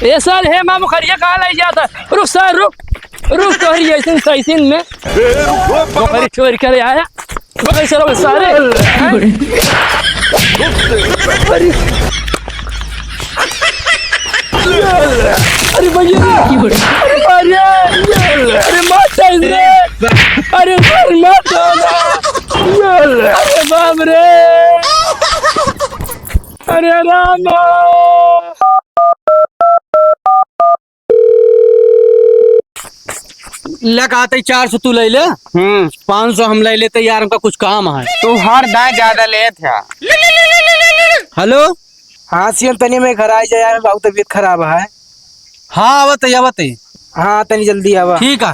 ये सर है मामू खरिया कहाँ ले जाता? रुक सर रुक रुक तो ऐसे सैसिन में बकरी चोरी करे आया बकरी सर सारे अरे भैया अरे मत रे अरे मत अरे बाप रे अरे राम लगाते 400 तू ले ले 500 हम ले लेते यार, हमका कुछ काम है। तू हर दाएं ज्यादा ले था। हेलो हाँ सीएम तनी में घर आ जाए यार, बहुत तबीयत खराब है। हाँ आवत हाँ तनी जल्दी आवा। ठीक है।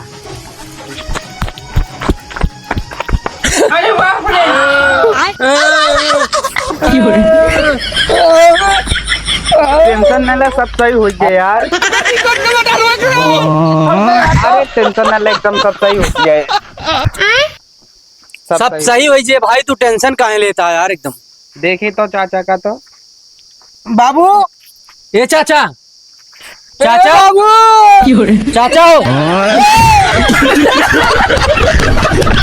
टेंशन न ले, सब सही हो जाए यार। अरे टेंशन न ले, एकदम सब सही हो जाए। सब सही हो जाए भाई, तू टेंशन काहे लेता है यार एकदम। देखी तो चाचा का तो बाबू ये चाचा चाचा चाचा